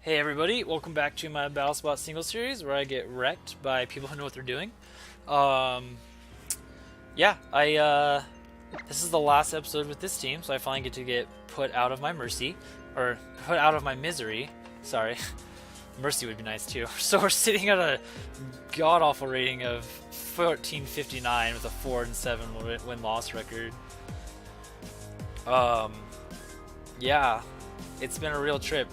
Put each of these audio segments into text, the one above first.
Hey everybody, welcome back to my BattleSpot single series where I get wrecked by people who know what they're doing. Um, yeah, this is the last episode with this team, so I finally get to get put out of my mercy, or put out of my misery. Sorry, mercy would be nice too. So we're sitting at a god-awful rating of 1459 with a 4-7 win-loss record. Yeah, it's been a real trip.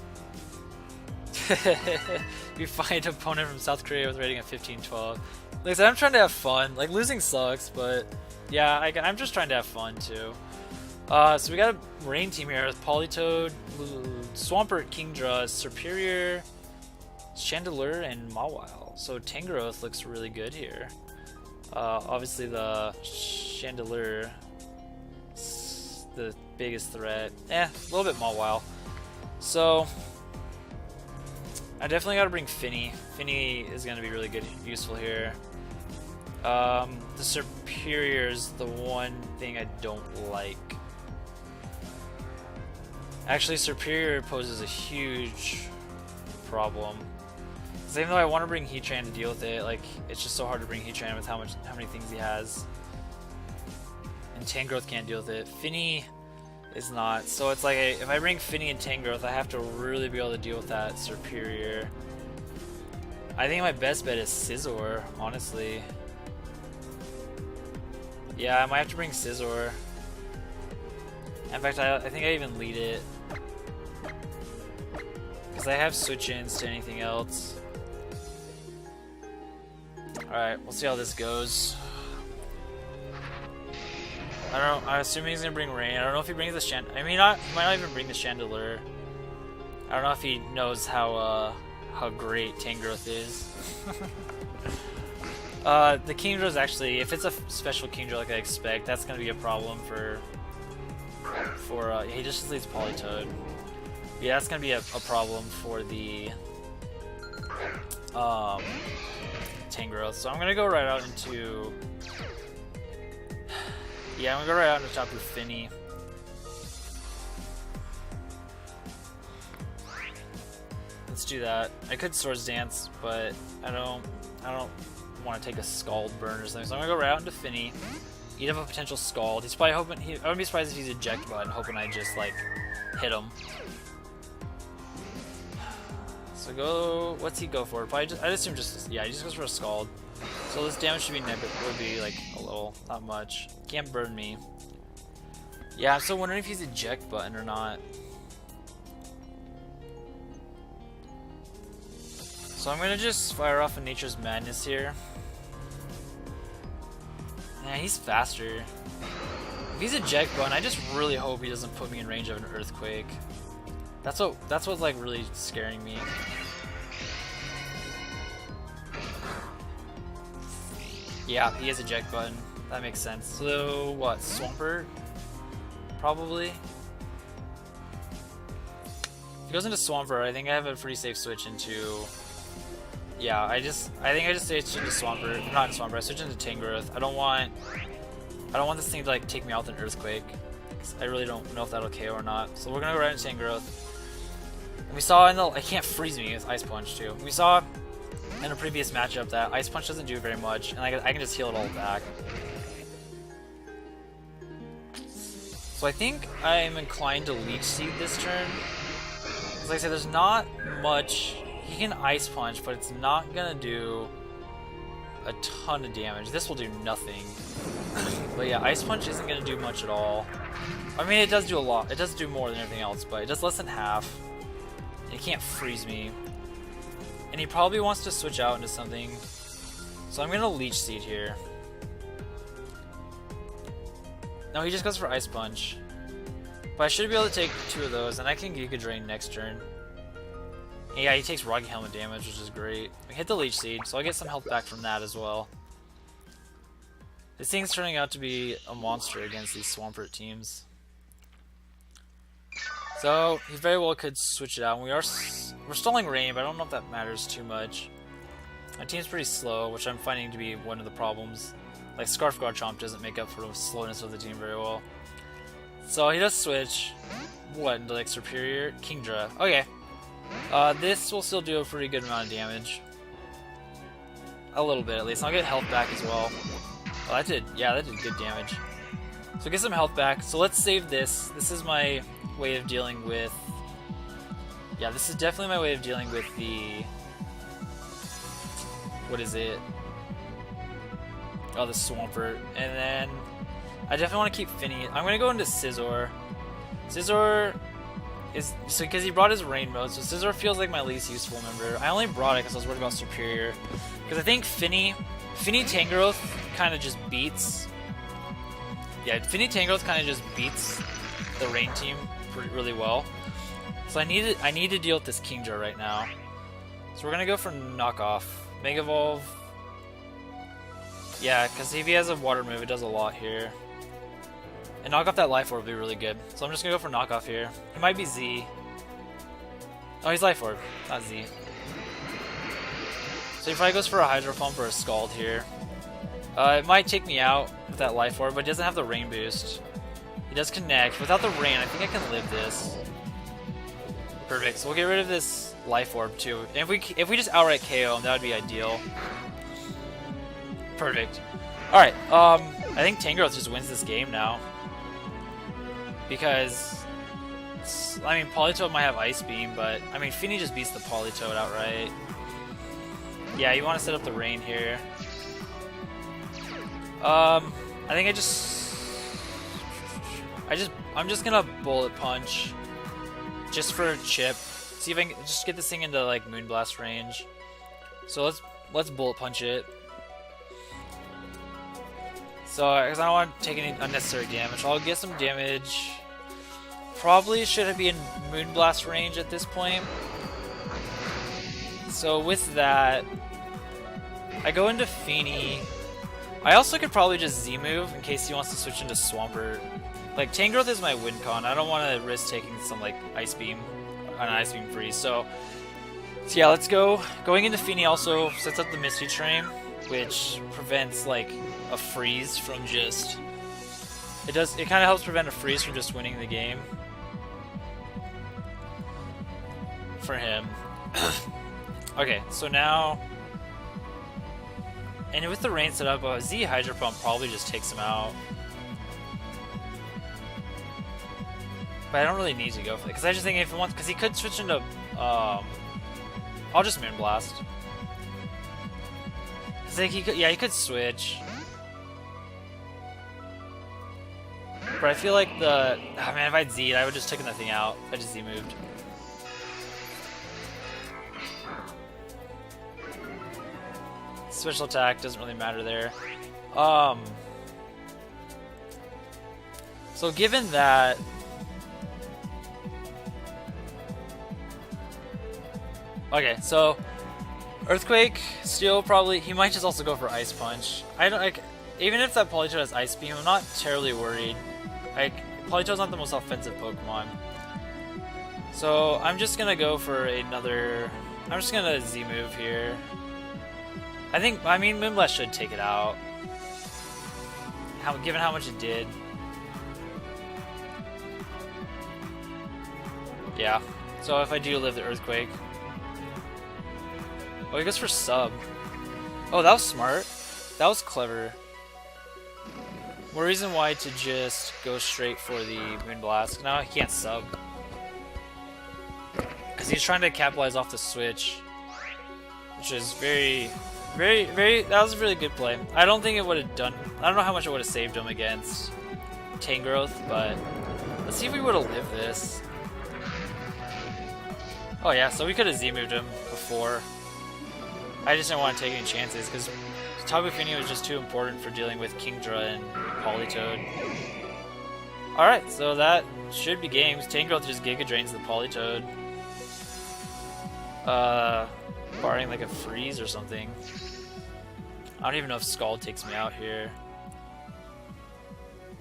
We find an opponent from South Korea with rating of 15-12. Like I said, I'm trying to have fun. Like, losing sucks, but yeah, I'm just trying to have fun too. So we got a rain team here with Politoed, Swampert, Kingdra, Superior, Chandelure, and Mawile. So Tangrowth looks really good here. Obviously the Chandelure, the biggest threat. A little bit Mawile. So I definitely got to bring Finny. Finny is going to be really good, useful here. The Superior is the one thing I don't like. Actually, Superior poses a huge problem. Because even though I want to bring Heatran to deal with it, like, it's just so hard to bring Heatran with how many things he has. And Tangrowth can't deal with it. Finny is not. So it's like, if I bring Finny and Tangrowth, I have to really be able to deal with that Superior. I think my best bet is Scizor, honestly. Yeah, I might have to bring Scizor. In fact, I think I even lead it. Because I have switch-ins to anything else. Alright, we'll see how this goes. I don't know, I'm assuming he's gonna bring Rain. I don't know if he brings the he might not even bring the Chandelure. I don't know if he knows how great Tangrowth is. The Kingdra is actually, if it's a special Kingdra like I expect, that's gonna be a problem for he just leads Politoed. Yeah, that's gonna be a problem for the Tangrowth. So I'm gonna go right out into I'm gonna go right out into top of Finny. Let's do that. I could Swords Dance, but I don't want to take a Scald Burn or something. So I'm gonna go right out into Finny. Eat up a potential Scald. He's probably hoping. I wouldn't be surprised if he's eject button, hoping I just like hit him. So go. What's he go for? Probably just. I'd assume just. Yeah, he just goes for a Scald. So this damage should be negative. Would be like a little, not much. Can't burn me. Yeah, I'm still wondering if he's eject button or not. So I'm gonna just fire off a Nature's Madness here. Yeah, he's faster. If he's eject button, I just really hope he doesn't put me in range of an Earthquake. That's what's like really scaring me. Yeah, he has eject button. That makes sense. So what? Swampert? Probably. If he goes into Swampert, I think I have a pretty safe switch into. Yeah, I think I just switch into Swampert. Not in Swampert. I switch into Tangrowth. I don't want this thing to like take me out with an Earthquake. I really don't know if that'll KO or not. So we're gonna go right into Tangrowth. And we saw I can't freeze me with Ice Punch too. We saw in a previous matchup that Ice Punch doesn't do very much, and I can just heal it all back. So I think I'm inclined to Leech Seed this turn. As I said, there's not much. He can Ice Punch, but it's not gonna do a ton of damage. This will do nothing. But yeah, Ice Punch isn't gonna do much at all. I mean, it does do a lot. It does do more than everything else, but it does less than half. And he can't freeze me. And he probably wants to switch out into something. So I'm gonna Leech Seed here. No, he just goes for Ice Punch. But I should be able to take 2 of those, and I can Giga Drain next turn. And yeah, he takes Rocky Helmet damage, which is great. I hit the Leech Seed, so I'll get some health back from that as well. This thing's turning out to be a monster against these Swampert teams. So he very well could switch it out. We're stalling Rain, but I don't know if that matters too much. My team's pretty slow, which I'm finding to be one of the problems. Like, Scarf Garchomp doesn't make up for the slowness of the team very well. So he does switch. What, into like Superior? Kingdra. Okay. This will still do a pretty good amount of damage. A little bit at least. I'll get health back as well. Oh, that did good damage. So get some health back. So let's save this. This is my way of dealing with... Yeah, this is definitely my way of dealing with the... What is it? Oh, the Swampert. And then I definitely want to keep Finny. I'm going to go into Scizor. Scizor is... So because he brought his Rain mode, so Scizor feels like my least useful member. I only brought it because I was worried about Superior. Because I think Finny Tangrowth kind of just beats... Yeah, Finny Tangrowth kind of just beats the Rain team really well. So I need to deal with this Kingdra right now. So we're going to go for Knockoff. Mega Evolve. Yeah, because if he has a water move, it does a lot here. And knock off that Life Orb would be really good. So I'm just going to go for knockoff here. He might be Z. Oh, he's Life Orb, not Z. So he probably goes for a Hydro Pump or a Scald here. It might take me out with that Life Orb, but he doesn't have the Rain boost. He does connect. Without the Rain, I think I can live this. Perfect. So we'll get rid of this Life Orb too. And if we just outright KO him, that would be ideal. Perfect. Alright, I think Tangrowth just wins this game now. Because, I mean, Politoed might have Ice Beam, but, I mean, Finny just beats the Politoed outright. Yeah, you want to set up the Rain here. I think I'm just gonna Bullet Punch. Just for a chip. See if I can just get this thing into, like, Moonblast range. So let's Bullet Punch it. So, because I don't want to take any unnecessary damage, I'll get some damage. Probably should be in Moonblast range at this point. So with that, I go into Feeny. I also could probably just Z-move in case he wants to switch into Swampert. Like, Tangrowth is my win con. I don't want to risk taking some, like, Ice Beam, an Ice Beam freeze. So yeah, let's go. Going into Feeny also sets up the Misty Train, which prevents, like, a freeze from just... It kind of helps prevent a freeze from just winning the game. For him. Okay, so now... And with the Rain set up, Z Hydro Pump probably just takes him out. But I don't really need to go for it, because I just think if he wants... Because he could switch into... I'll just Moonblast. Because like he could switch. But I feel like the... Oh man, if I'd Z'd, I would just taken that thing out. I just Z-moved. Special attack doesn't really matter there. So given that... Okay, so... Earthquake, Steel probably... He might just also go for Ice Punch. I don't like... Even if that Politoed has Ice Beam, I'm not terribly worried. Like, Politoed's not the most offensive Pokemon. So, I'm just gonna go for another... I'm just gonna Z-move here. I mean, Moonblast should take it out. Given how much it did. Yeah. So if I do live the Earthquake... Oh, he goes for Sub. Oh, that was smart. That was clever. More reason why to just go straight for the Moonblast. Now he can't Sub. Because he's trying to capitalize off the switch. Which is very... That was a really good play. I don't think it would have done... I don't know how much it would have saved him against Tangrowth, but... Let's see if we would have lived this. Oh yeah, so we could have Z-moved him before. I just didn't want to take any chances, because Tapu Fini was just too important for dealing with Kingdra and Politoed. Alright, so that should be games. Tangrowth just Giga Drains the Politoed. Barring like a freeze or something. I don't even know if Scald takes me out here.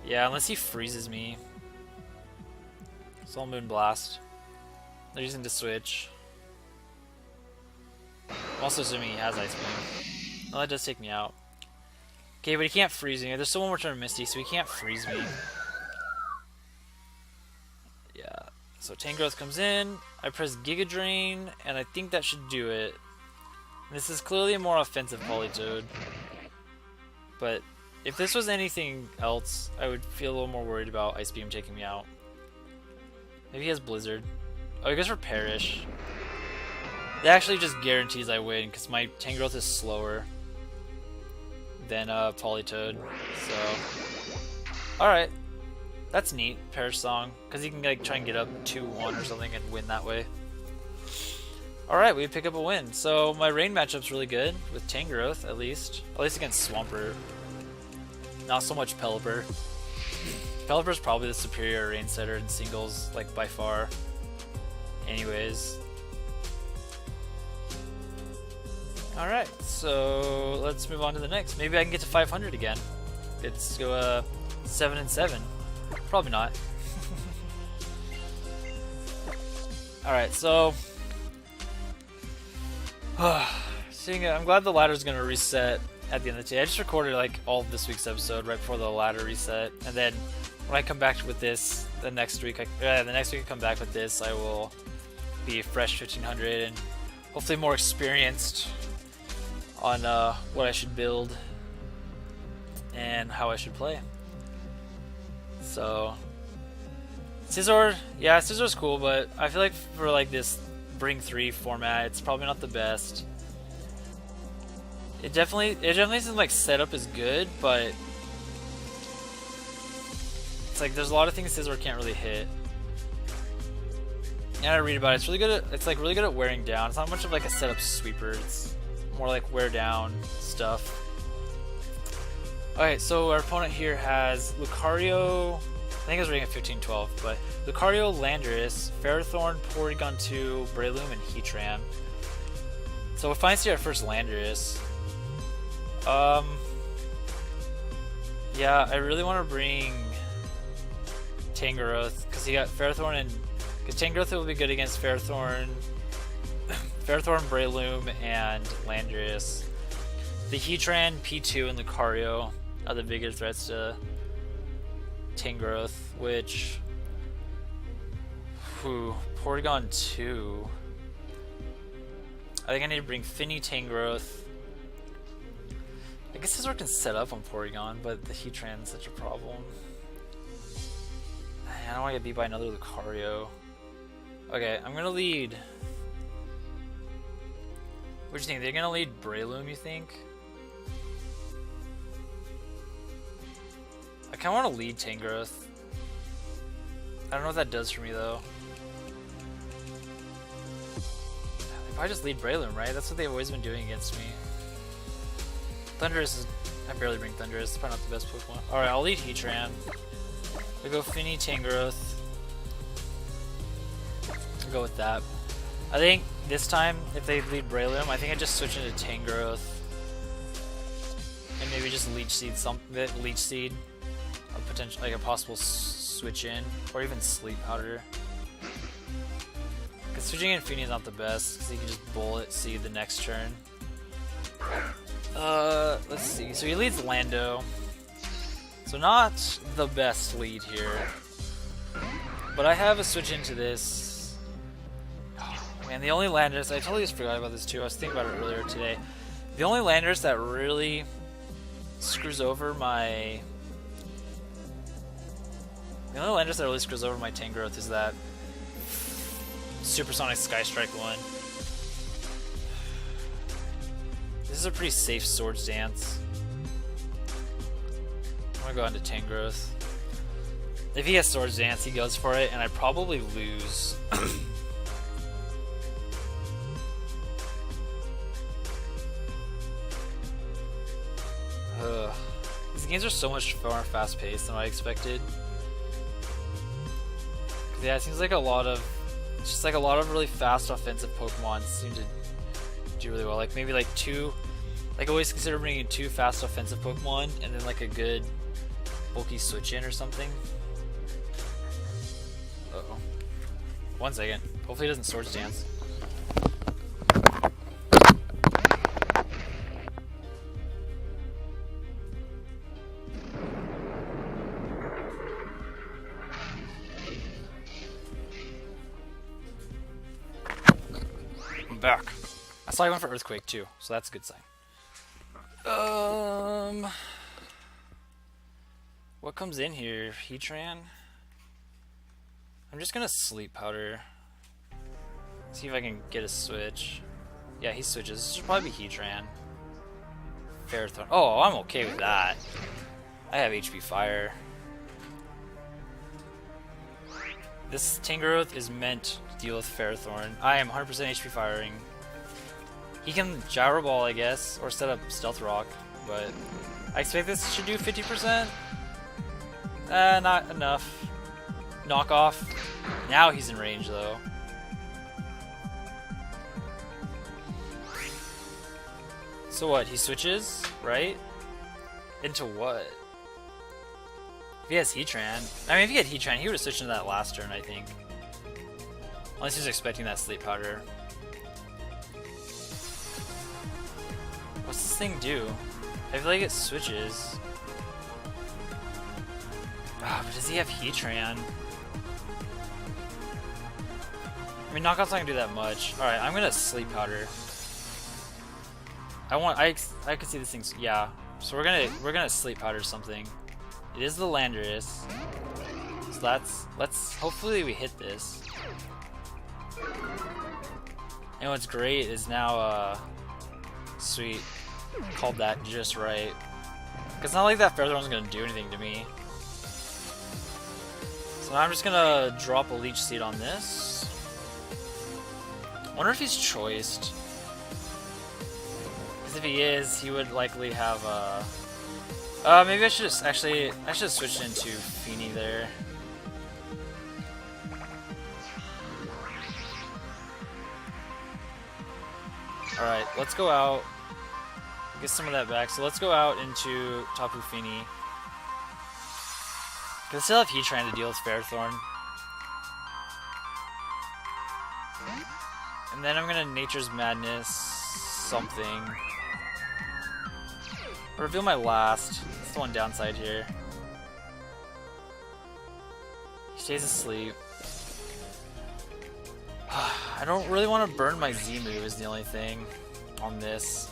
Yeah, unless he freezes me. Soul Moonblast. They're using to switch. I'm also assuming he has Ice Beam. Well, that does take me out. Okay, but he can't freeze me. There's still one more turn of Misty, so he can't freeze me. Yeah. So Tangrowth comes in, I press Giga Drain, and I think that should do it. This is clearly a more offensive Politoed. But if this was anything else, I would feel a little more worried about Ice Beam taking me out. Maybe he has Blizzard. Oh, he goes for Perish. That actually just guarantees I win, because my Tangrowth is slower than Politoed. So, alright. That's neat, Perish Song, because he can like try and get up 2-1 or something and win that way. Alright, we pick up a win. So my rain matchup's really good, with Tangrowth at least against Swampert. Not so much Pelipper. Pelipper's probably the superior rain setter in singles, like by far. Anyways. Alright, so let's move on to the next. Maybe I can get to 500 again. Let's go 7-7. Probably not. Alright, so... I'm glad the ladder's gonna reset at the end of the day. I just recorded like all of this week's episode right before the ladder reset, and then when I come back with this the next week I come back with this, I will be fresh 1500 and hopefully more experienced on what I should build and how I should play. So Scizor, yeah, Scizzor's cool, but I feel like for like this Bring 3 format, it's probably not the best. It definitely seems like setup is good, but it's like there's a lot of things Scizor can't really hit. And I read about it. It's really good. It's like really good at wearing down. It's not much of like a setup sweeper. It's more like wear down stuff. Alright, so our opponent here has Lucario. I think I was rating at 15-12, but Lucario, Landorus, Ferrothorn, Porygon 2, Breloom, and Heatran. So we finally see our first Landorus. Yeah, I really want to bring Tangrowth because he got Ferrothorn, and because Tangrowth will be good against Ferrothorn, Breloom, and Landorus. The Heatran, P2, and Lucario are the bigger threats to Tangrowth, which Porygon 2. I think I need to bring Finny, Tangrowth. I guess Scizor can set up on Porygon, but the Heatran is such a problem. I don't want to get beat by another Lucario. Okay, I'm gonna lead. What do you think? They're gonna lead Breloom, you think? I kinda wanna lead Tangrowth. I don't know what that does for me though. They probably just lead Breloom, right? That's what they've always been doing against me. Thundurus is... I barely bring Thundurus, it's probably not the best Pokemon. Alright, I'll lead Heatran. We go Finny, Tangrowth. I'll go with that. I think this time, if they lead Breloom, I think I just switch into Tangrowth. And maybe just Leech Seed something. Leech Seed. A potential, like a possible switch in. Or even Sleep Powder. Because switching in Finny is not the best, because he can just Bullet Seed the next turn. Let's see. So he leads Lando. So not the best lead here. But I have a switch into this. Oh, man, the only Landorus, I totally just forgot about this too. I was thinking about it earlier today. The only Landorus that really screws over my... The only Landorus that really screws over my Tangrowth is that Supersonic Sky Strike one. This is a pretty safe Swords Dance. I'm gonna go into Tangrowth. If he has Swords Dance, he goes for it, and I probably lose. These games are so much more fast-paced than I expected. Yeah, it seems like a lot of, just like a lot of really fast offensive Pokemon seem to do really well. Like maybe like two, like always consider bringing two fast offensive Pokemon and then like a good bulky switch in or something. Uh-oh. 1 second. Hopefully it doesn't Swords Dance. back. I saw he went for Earthquake too, so that's a good sign. What comes in here? Heatran? I'm just gonna Sleep Powder. See if I can get a switch. Yeah, he switches. This should probably be Heatran. Ferrothorn. Oh, I'm okay with that. I have HP Fire. This Tangrowth is meant to deal with Ferrothorn. I am 100% HP Firing. He can Gyro Ball, I guess, or set up Stealth Rock, but I expect this should do 50%. Not enough. Knock off. Now he's in range, though. So what? He switches, right? Into what? If he has Heatran. I mean, if he had Heatran, he would have switched into that last turn, I think. Unless he's expecting that Sleep Powder. What's this thing do? I feel like it switches. Ah, but does he have Heatran? I mean, Knockout's not gonna do that much. Alright, I'm gonna Sleep Powder. I could see this thing. Yeah. So we're gonna Sleep Powder something. It is the Landorus. So let's hopefully we hit this. And what's great is now sweet. Called that just right. Cause it's not like that Ferrothorn's gonna do anything to me. So now I'm just gonna drop a Leech Seed on this. Wonder if he's choiced. If he is, he would likely have maybe I should have switched into Feeny there. Alright, let's go out. Get some of that back. So let's go out into Tapu Fini. Cause I still have Heatran to deal with Ferrothorn. And then I'm gonna Nature's Madness something. Reveal my last. That's the one downside here. He stays asleep. I don't really want to burn my Z move is the only thing on this.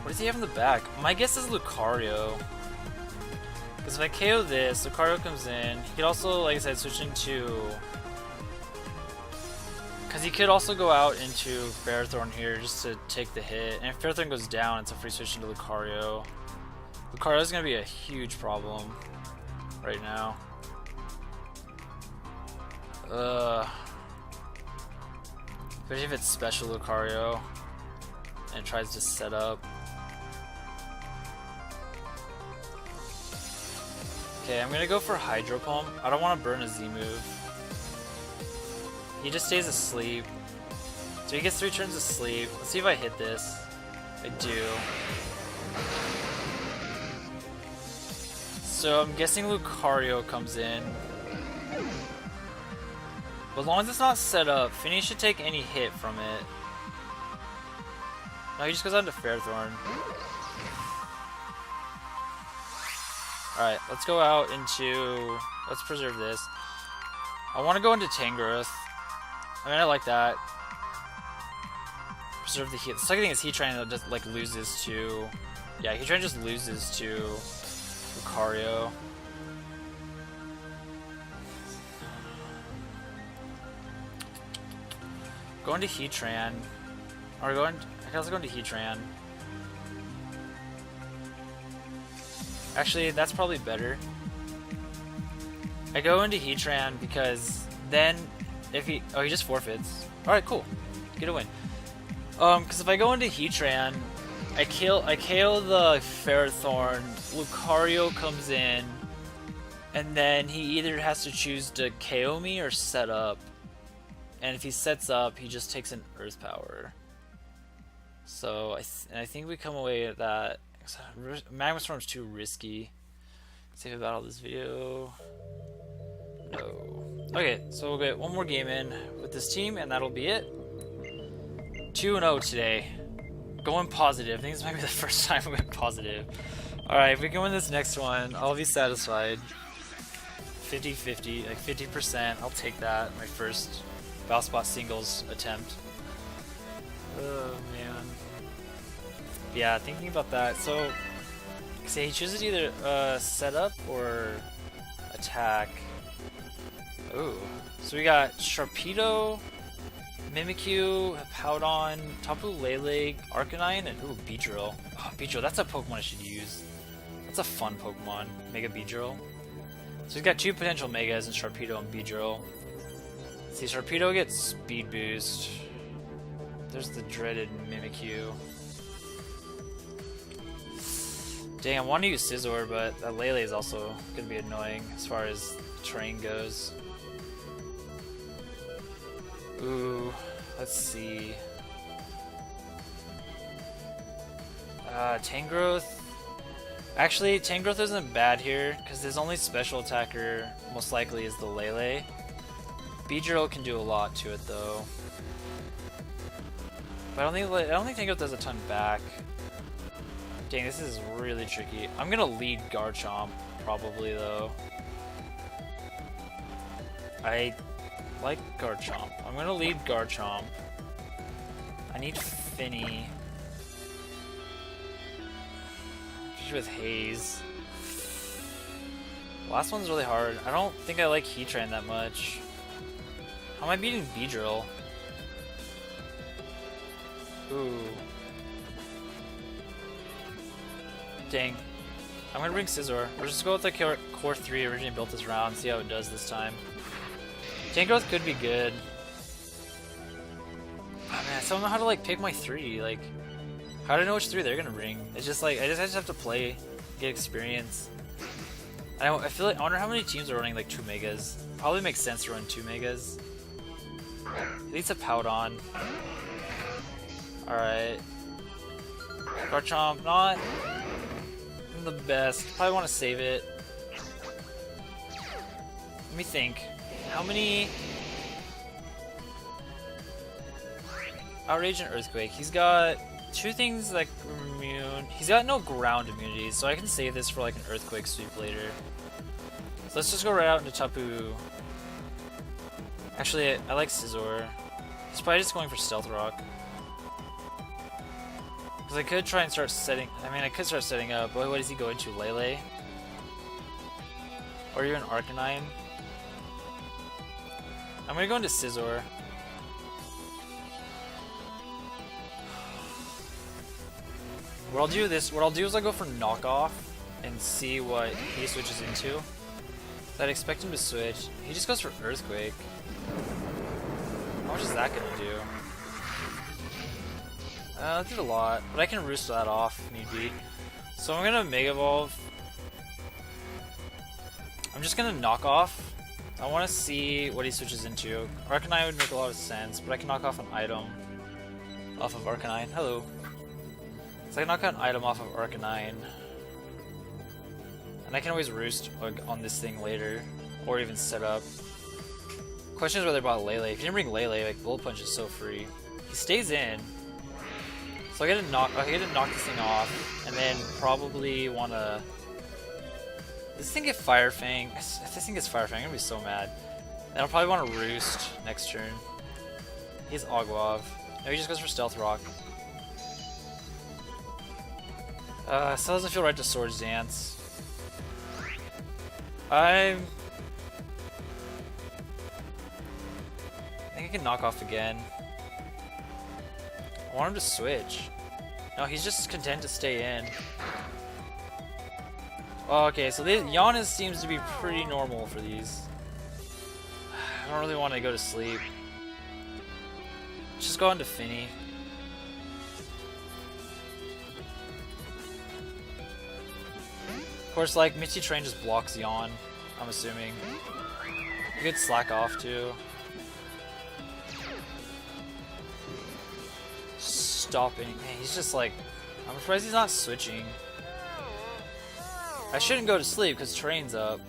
What does he have in the back? My guess is Lucario. Because if I KO this, Lucario comes in. He could also, like I said, switch into... Because he could also go out into Ferrothorn here just to take the hit. And if Ferrothorn goes down, it's a free switch into Lucario. Lucario's going to be a huge problem right now. Especially if it's special Lucario and it tries to set up. Okay, I'm going to go for Hydro Pump. I don't want to burn a Z move. He just stays asleep. So he gets 3 turns of sleep. Let's see if I hit this. I do. So I'm guessing Lucario comes in. But as long as it's not set up, Finny should take any hit from it. No, he just goes on to Ferrothorn. Alright, let's go out into... Let's preserve this. I want to go into Tangrowth. I mean, I like that. Preserve the heat. The second thing is Heatran just like loses to... Yeah, Heatran just loses to Lucario. Going to Heatran. Or going... I can also go into Heatran. Actually, that's probably better. I go into Heatran because then if he... Oh, he just forfeits. Alright, cool. Get a win. Because if I go into Heatran, I KO the Ferrothorn, Lucario comes in, and then he either has to choose to KO me or set up. And if he sets up, he just takes an Earth Power. So, I think we come away at that. Magma Storm's too risky. Save about all this video. No. Okay, so we'll get one more game in with this team, and that'll be it. 2-0 today. Going positive. I think this might be the first time we went positive. Alright, if we can win this next one, I'll be satisfied. 50-50, like 50%. I'll take that. My first Valspot singles attempt. Oh man. Yeah, thinking about that. So, say he chooses either setup or attack. Ooh. So we got Sharpedo, Mimikyu, Powdon, Tapu Lele, Arcanine, and ooh, Beedrill. Oh, Beedrill, that's a Pokemon I should use. That's a fun Pokemon, Mega Beedrill. So he's got two potential Megas in Sharpedo and Beedrill. See, Sharpedo gets Speed Boost. There's the dreaded Mimikyu. Dang, I want to use Scizor, but that Lele is also going to be annoying as far as terrain goes. Ooh, let's see. Tangrowth. Actually, Tangrowth isn't bad here, because his only special attacker most likely is the Lele. Beedrill can do a lot to it though. But I don't think Tangrowth does a ton back. Dang, this is really tricky. I'm gonna lead Garchomp, probably though. I like Garchomp. I'm gonna lead Garchomp. I need Finny. With Haze. Last one's really hard. I don't think I like Heatran that much. How am I beating Beedrill? Ooh. Dang. I'm gonna bring Scizor. We'll just go with the Core 3 originally built this round, see how it does this time. Tangrowth could be good. Oh man, I don't know how to like pick my 3. Like, how do I know which 3 they're gonna bring? It's just like I just have to play, get experience. I feel like I wonder how many teams are running like 2 Megas. Probably makes sense to run 2 Megas. At least a Powdon. Alright. Garchomp, not the best. Probably want to save it. Let me think. How many... Outrage and Earthquake. He's got 2 things like immune. He's got no ground immunities, so I can save this for like an Earthquake sweep later. So let's just go right out into Tapu. Actually, I like Scizor. He's probably just going for Stealth Rock. Because I could try and start setting... I could start setting up, but what does he go into? Lele? Or even Arcanine? I'm gonna go into Scizor. What I'll do is I'll go for Knockoff and see what he switches into. I'd expect him to switch. He just goes for Earthquake. How much is that gonna do? That did a lot, but I can roost that off if need be. So I'm gonna Mega Evolve. I'm just gonna knock off. I want to see what he switches into. Arcanine would make a lot of sense, but I can knock off an item off of Arcanine. Hello. So I can knock out an item off of Arcanine. And I can always roost on this thing later, or even set up. Question is whether I bought Lele. If you didn't bring Lele, like Bullet Punch is so free. He stays in. So I get to knock this thing off, and then probably wanna... Does this thing get Fire Fang? If this thing gets Fire Fang, I'm gonna be so mad. Then I'll probably want to Roost next turn. He has Ogwov. No, he just goes for Stealth Rock. Still doesn't feel right to Swords Dance. I think I can knock off again. I want him to switch. No, he's just content to stay in. Oh, okay, so Giannis seems to be pretty normal for these. I don't really want to go to sleep. Just go into Finny. Of course, like, Misty Train just blocks Yawn, I'm assuming. You could slack off, too. Stop it. Man, he's just like... I'm surprised he's not switching. I shouldn't go to sleep, because Train's up.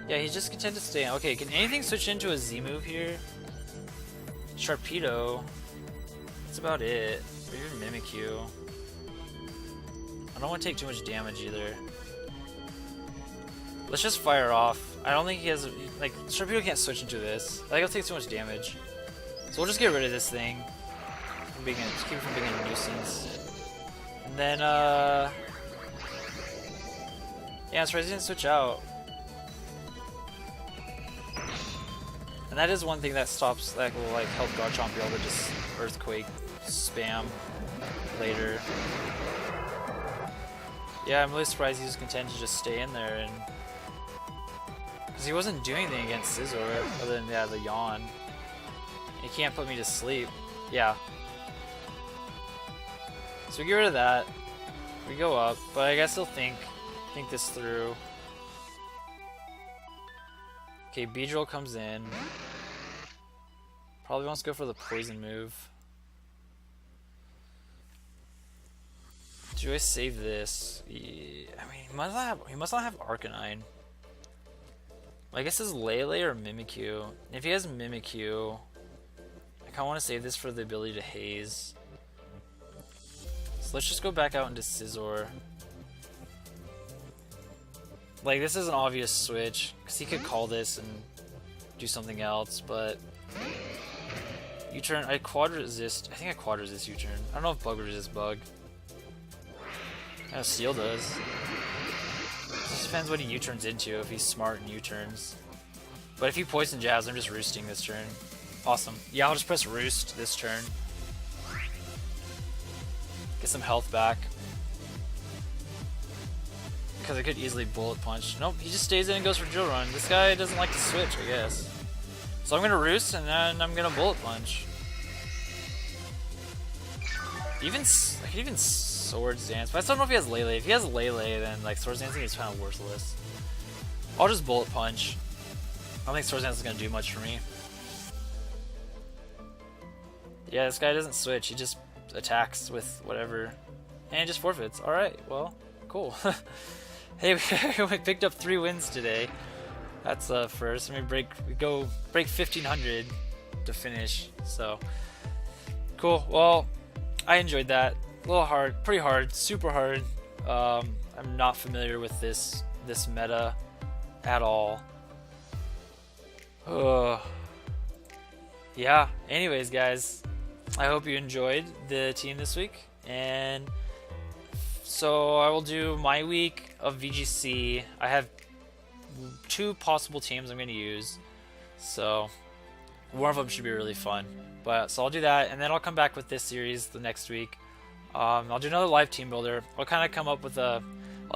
Yeah, he's just content to stay in. Okay, can anything switch into a Z move here? Sharpedo. That's about it. Or even Mimikyu. I don't want to take too much damage either. Let's just fire off. I don't think he has, like, Sharpedo can't switch into this. I think it'll take too much damage. So we'll just get rid of this thing. Keep it from being a nuisance. And then, yeah, I'm surprised he didn't switch out. And that is one thing that stops, that will, like, help Garchomp be able to just Earthquake spam later. Yeah, I'm really surprised he was content to just stay in there, and because he wasn't doing anything against Scizor other than, yeah, the yawn. He can't put me to sleep. Yeah. So we get rid of that. We go up, but I guess he'll think this through. Okay, Beedrill comes in. Probably wants to go for the poison move. Do I save this? Yeah, I mean, he must not have Arcanine. I guess it's Lele or Mimikyu. If he has Mimikyu, I kind of want to save this for the ability to haze. So let's just go back out into Scizor. Like, this is an obvious switch, because he could call this and do something else, but U-turn, I quad resist. I think I quad resist U-turn. I don't know if bug resists bug. Steel does. Just depends what he U-turns into, if he's smart and U-turns. But if he poison jabs, I'm just roosting this turn. Awesome. Yeah, I'll just press roost this turn. Get some health back. Because I could easily bullet punch. Nope, he just stays in and goes for drill run. This guy doesn't like to switch, I guess. So I'm gonna roost and then I'm gonna bullet punch. I could even Swords Dance, but I still don't know if he has Lele. If he has Lele, then like Swords Dancing is kind of worthless. I'll just bullet punch. I don't think Swords Dance is gonna do much for me. Yeah, this guy doesn't switch. He just attacks with whatever, and just forfeits. All right, well, cool. Hey, we picked up 3 wins today. That's first. We go break 1500 to finish. So cool. Well, I enjoyed that. A little hard, pretty hard, super hard. I'm not familiar with this meta at all. Yeah. Anyways, guys, I hope you enjoyed the team this week, and so I will do my week of VGC. I have 2 possible teams I'm going to use, so one of them should be really fun. But so I'll do that, and then I'll come back with this series the next week. I'll do another live team builder. I'll kind of come up with I'll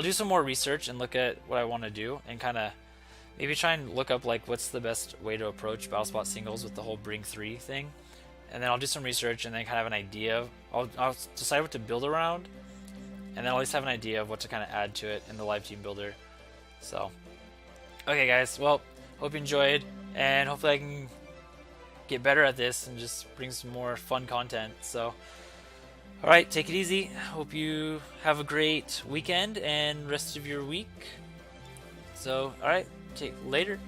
do some more research and look at what I want to do, and kind of maybe try and look up like what's the best way to approach Battlespot singles with the whole Bring 3 thing. And then I'll do some research and then kind of have an idea. I'll decide what to build around, and then I'll at least have an idea of what to kind of add to it in the live team builder. So, okay guys, well, hope you enjoyed, and hopefully I can get better at this and just bring some more fun content. So, alright, take it easy. Hope you have a great weekend and rest of your week. So, alright, later.